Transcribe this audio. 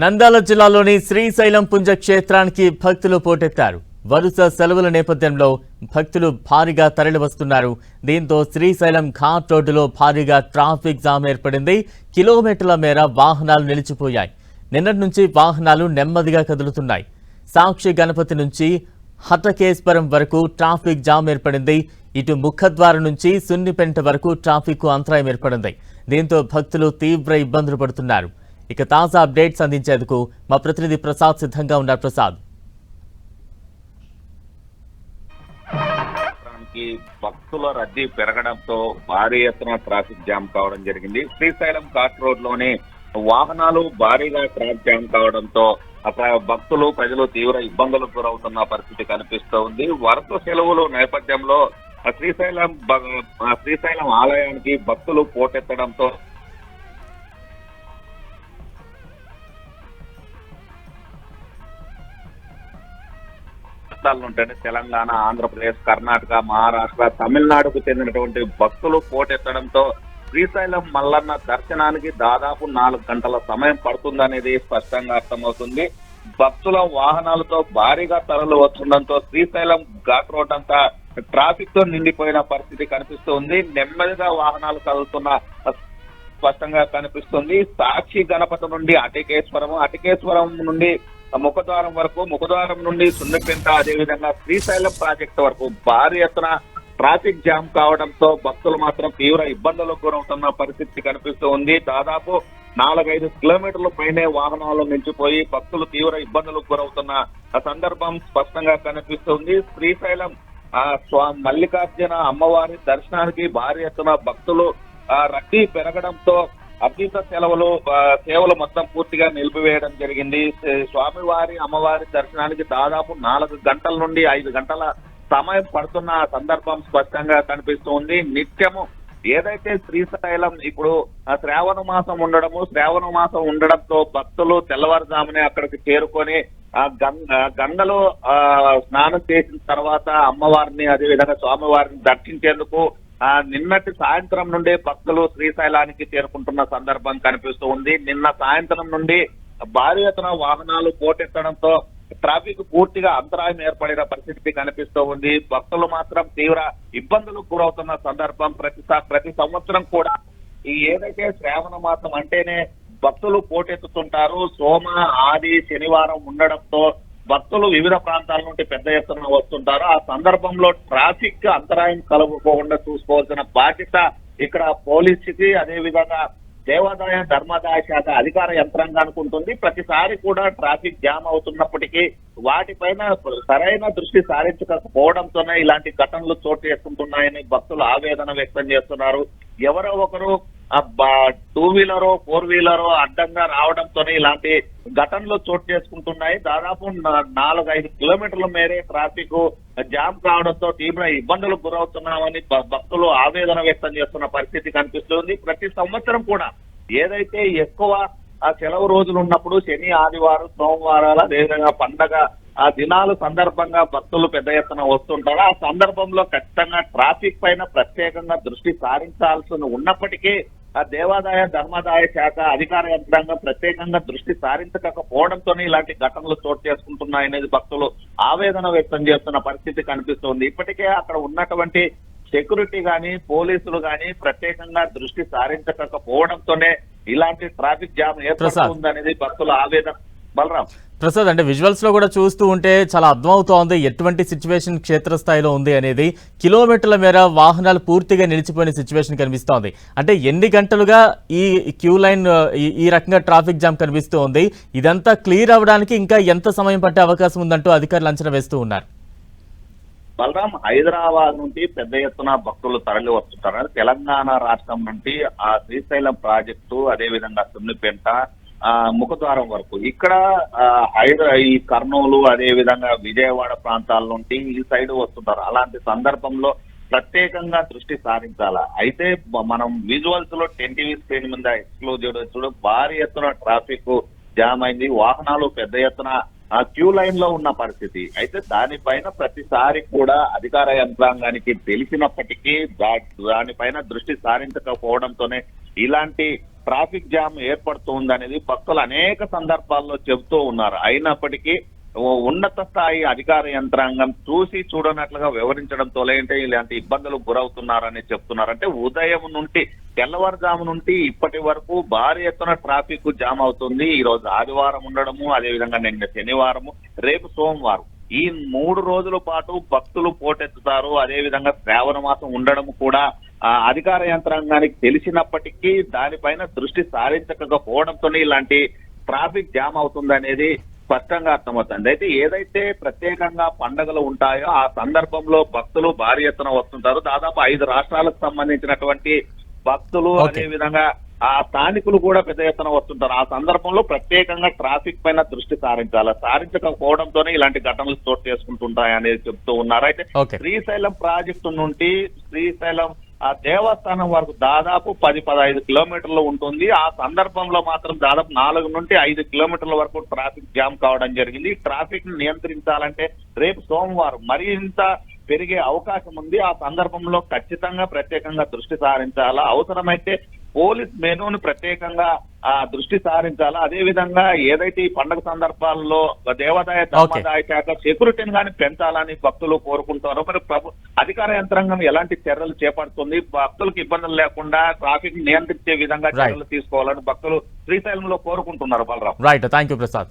నంద్యాల జిల్లాలోని శ్రీశైలం పుణ్యక్షేత్రానికి భక్తులు పోటెత్తారు. వరుస సెలవుల నేపథ్యంలో భక్తులు భారీగా తరలివస్తున్నారు. దీంతో శ్రీశైలం ఘాట్ రోడ్డులో భారీగా ట్రాఫిక్ జామ్ ఏర్పడింది. కిలోమీటర్ల మేర వాహనాలు నిలిచిపోయాయి. నిన్నటి నుంచి వాహనాలు నెమ్మదిగా కదులుతున్నాయి. సాక్షి గణపతి నుంచి హటకేశ్వరం వరకు ట్రాఫిక్ జామ్ ఏర్పడింది. ఇటు ముఖద్వారం నుంచి సున్నిపెంట వరకు ట్రాఫిక్ అంతరాయం ఏర్పడింది. దీంతో భక్తులు తీవ్ర ఇబ్బందులు పడుతున్నారు. ఇక తాజా అప్డేట్స్ అందించేందుకు మా ప్రతినిధి ప్రసాద్ సిద్ధంగా ఉన్నారు. ప్రసాద్, భక్తుల రద్దీ పెరగడంతో భారీ ఎత్తున ట్రాఫిక్ జామ్ కావడం జరిగింది. శ్రీశైలం ఘాట్ రోడ్ లోని వాహనాలు భారీగా ట్రాఫిక్ జామ్ కావడంతో భక్తులు ప్రజలు తీవ్ర ఇబ్బందులకు గురవుతున్న పరిస్థితి కనిపిస్తోంది. వరుస సెలవులు నేపథ్యంలో శ్రీశైలం ఆలయానికి భక్తులు పోటెత్తడంతో ఉంటేనే తెలంగాణ, ఆంధ్రప్రదేశ్, కర్ణాటక, మహారాష్ట్ర, తమిళనాడుకు చెందినటువంటి భక్తులు పోటెత్తడంతో శ్రీశైలం మల్లన్న దర్శనానికి దాదాపు 4 గంటల సమయం పడుతుందనేది స్పష్టంగా అర్థమవుతుంది. భక్తుల వాహనాలతో భారీగా తరలి వస్తుండటంతో శ్రీశైలం ఘాట్ రోడ్ అంతా ట్రాఫిక్ తో నిండిపోయిన పరిస్థితి కనిపిస్తుంది. నెమ్మదిగా వాహనాలు కదులుతున్న స్పష్టంగా కనిపిస్తుంది. సాక్షి గణపతి నుండి అటికేశ్వరం నుండి ముఖద్వారం వరకు, ముఖద్వారం నుండి సున్నిపెంట, అదేవిధంగా శ్రీశైలం ప్రాజెక్టు వరకు భారీ ఎత్తున ట్రాఫిక్ జామ్ కావడంతో భక్తులు మాత్రం తీవ్ర ఇబ్బందులకు గురవుతున్న పరిస్థితి కనిపిస్తూ ఉంది. దాదాపు 4-5 కిలోమీటర్ల పైనే వాహనాలు నిలిచిపోయి భక్తులు తీవ్ర ఇబ్బందులకు గురవుతున్న సందర్భం స్పష్టంగా కనిపిస్తుంది. శ్రీశైలం మల్లికార్జున అమ్మవారి దర్శనానికి భారీ ఎత్తున భక్తులు రద్దీ పెరగడంతో అతీత సేవలు మొత్తం పూర్తిగా నిలిపివేయడం జరిగింది. స్వామివారి అమ్మవారి దర్శనానికి దాదాపు 4 గంటల నుండి 5 గంటల సమయం పడుతున్న సందర్భం స్పష్టంగా కనిపిస్తుంది. నిత్యము ఏదైతే శ్రీశైలం ఇప్పుడు శ్రావణ మాసం ఉండడంతో భక్తులు తెల్లవారుజామునే అక్కడికి చేరుకొని గంగలో స్నానం చేసిన తర్వాత అమ్మవారిని, అదేవిధంగా స్వామివారిని దర్శించేందుకు నిన్నటి సాయంత్రం నుండి భక్తులు శ్రీశైలానికి చేరుకుంటున్న సందర్భం కనిపిస్తూ ఉంది. నిన్న సాయంత్రం నుండి భారీ ఎత్తున వాహనాలు పోటెత్తడంతో ట్రాఫిక్ పూర్తిగా అంతరాయం ఏర్పడిన పరిస్థితి కనిపిస్తూ ఉంది. భక్తులు మాత్రం తీవ్ర ఇబ్బందులకు గురవుతున్న సందర్భం ప్రతి సంవత్సరం కూడా ఈ ఏదైతే శ్రావణ మాసం అంటేనే భక్తులు పోటెత్తుతుంటారు. సోమ, ఆది, శనివారం ఉండడంతో భక్తులు వివిధ ప్రాంతాల నుండి పెద్ద ఎత్తున వస్తుంటారు. ఆ సందర్భంలో ట్రాఫిక్ అంతరాయం కలుగుకోకుండా చూసుకోవాల్సిన బాధ్యత ఇక్కడ పోలీసుకి, అదేవిధంగా దేవాదాయ ధర్మాదాయ శాఖ అధికార యంత్రాంగానికి ఉంటుంది. ప్రతిసారి కూడా ట్రాఫిక్ జామ్ అవుతున్నప్పటికీ వాటిపైన సరైన దృష్టి సారించకపోవడంతోనే ఇలాంటి ఘటనలు చోటు చేసుకుంటున్నాయని భక్తులు ఆవేదన వ్యక్తం చేస్తున్నారు. ఎవరో ఒకరు 2 వీలరో 4 వీలరో అడ్డంగా రావడంతోనే ఇలాంటి ఘటనలు చోటు చేసుకుంటున్నాయి. దాదాపు 4-5 కిలోమీటర్ల మేరే ట్రాఫిక్ జామ్ కావడంతో తీవ్ర ఇబ్బందులకు గురవుతున్నామని భక్తులు ఆవేదన వ్యక్తం చేస్తున్న పరిస్థితి కనిపిస్తుంది. ప్రతి సంవత్సరం కూడా ఏదైతే ఎక్కువ సెలవు రోజులు ఉన్నప్పుడు శని, ఆదివారం, సోమవారాలు, అదేవిధంగా పండగ దినాలు సందర్భంగా భక్తులు పెద్ద ఎత్తున వస్తుంటారు. ఆ సందర్భంలో ఖచ్చితంగా ట్రాఫిక్ పైన ప్రత్యేకంగా దృష్టి సారించాల్సి ఉన్నప్పటికీ దేవాదాయ ధర్మాదాయ శాఖ అధికార యంత్రాంగం ప్రత్యేకంగా దృష్టి సారించకపోవడంతోనే ఇలాంటి ఘటనలు చోటు చేసుకుంటున్నాయనేది భక్తులు ఆవేదన వ్యక్తం చేస్తున్న పరిస్థితి కనిపిస్తుంది. ఇప్పటికే అక్కడ ఉన్నటువంటి సెక్యూరిటీ గాని, పోలీసులు గాని ప్రత్యేకంగా దృష్టి సారించకపోవడంతోనే ఇలాంటి ట్రాఫిక్ జామ్ ఏర్పడుతుందనేది భక్తుల ఆవేదన. బలరాం, ప్రసాద్, అంటే విజువల్స్ లో కూడా చూస్తూ ఉంటే చాలా అర్థమవుతోంది ఎటువంటి సిచ్యువేషన్ క్షేత్రస్థాయిలో ఉంది అనేది. కిలోమీటర్ల మేర వాహనాలు పూర్తిగా నిలిచిపోయిన సిచ్యువేషన్ కనిపిస్తోంది. అంటే ఎన్ని గంటలుగా ఈ క్యూ లైన్ ఈ రకంగా ట్రాఫిక్ జామ్ కనిపిస్తూ ఉంది? ఇదంతా క్లియర్ అవ్వడానికి ఇంకా ఎంత సమయం పట్టే అవకాశం ఉందంటూ అధికారులు అంచనా వేస్తూ ఉన్నారు. బలరాం, హైదరాబాద్ నుండి పెద్ద ఎత్తున భక్తులు తరలి వస్తుంటారు. తెలంగాణ రాష్ట్రం నుండి ఆ శ్రీశైలం ప్రాజెక్టు, అదేవిధంగా సున్నిపెంట, ముఖద్వారం వరకు ఇక్కడ ఈ కర్నూలు, అదేవిధంగా విజయవాడ ప్రాంతాల నుండి ఈ సైడ్ వస్తుంటారు. అలాంటి సందర్భంలో ప్రత్యేకంగా దృష్టి సారించాలా. అయితే మనం విజువల్స్ లో 10 టీవీ స్క్రీన్ మీద ఎక్స్క్లూజివ్ చూడ భారీ ఎత్తున ట్రాఫిక్ జామ్ అయింది. వాహనాలు పెద్ద ఎత్తున క్యూ లైన్ లో ఉన్న పరిస్థితి. అయితే దానిపైన ప్రతిసారి కూడా అధికార యంత్రాంగానికి తెలిసినప్పటికీ దానిపైన దృష్టి సారించకపోవడంతోనే ఇలాంటి ట్రాఫిక్ జామ్ ఏర్పడుతుంది అనేది భక్తులు అనేక సందర్భాల్లో చెబుతూ ఉన్నారు. అయినప్పటికీ ఉన్నత స్థాయి అధికార యంత్రాంగం చూసి చూడనట్లుగా వివరించడంతో లేదంటే ఇలాంటి ఇబ్బందులకు గురవుతున్నారని చెప్తున్నారు. అంటే ఉదయం నుండి తెల్లవారుజాము నుండి ఇప్పటి వరకు భారీ ఎత్తున ట్రాఫిక్ జామ్ అవుతుంది. ఈ రోజు ఆదివారం ఉండడము, అదేవిధంగా నిన్న శనివారము, రేపు సోమవారం, ఈ 3 రోజుల పాటు భక్తులు పోటెత్తుతారు. అదేవిధంగా శ్రావణ మాసం ఉండడం కూడా అధికార యంత్రాంగానికి తెలిసినప్పటికీ దానిపైన దృష్టి సారించకపోవడంతోనే ఇలాంటి ట్రాఫిక్ జామ్ అవుతుందనేది స్పష్టంగా అర్థమవుతుంది. అయితే ఏదైతే ప్రత్యేకంగా పండుగలు ఉంటాయో ఆ సందర్భంలో భక్తులు భారీ ఎత్తున వస్తుంటారు. దాదాపు 5 రాష్ట్రాలకు సంబంధించినటువంటి భక్తులు, అదే విధంగా ఆ స్థానికులు కూడా పెద్ద ఎత్తున వస్తుంటారు. ఆ సందర్భంలో ప్రత్యేకంగా ట్రాఫిక్ పైన దృష్టి సారించకపోవడంతోనే ఇలాంటి ఘటనలు చోటు చేసుకుంటుంటాయనేది చెప్తూ ఉన్నారు. అయితే శ్రీశైలం ప్రాజెక్టు నుండి శ్రీశైలం ఆ దేవస్థానం వరకు దాదాపు 10-15 కిలోమీటర్లు ఉంటుంది. ఆ సందర్భంలో మాత్రం దాదాపు 4 నుండి 5 కిలోమీటర్ల వరకు ట్రాఫిక్ జామ్ కావడం జరిగింది. ట్రాఫిక్ ని నియంత్రించాలంటే రేపు సోమవారం మరింత పెరిగే అవకాశం ఉంది. ఆ సందర్భంలో ఖచ్చితంగా ప్రత్యేకంగా దృష్టి సారించాలా, అవసరమైతే పోలీస్ మెనూను ప్రత్యేకంగా దృష్టి సారించాలా. అదే విధంగా ఏదైతే ఈ పండుగ సందర్భాల్లో దేవాదాయ ధర్మాదాయ శాఖ సెక్యూరిటీని కానీ పెంచాలని భక్తులు కోరుకుంటారు. మరి అధికార యంత్రాంగం ఎలాంటి చర్యలు చేపడుతుంది, భక్తులకు ఇబ్బందులు లేకుండా ట్రాఫిక్ నియంత్రించే విధంగా చర్యలు తీసుకోవాలని భక్తులు శ్రీశైలంలో కోరుకుంటున్నారు. Balaram. Right, thank you Prasad.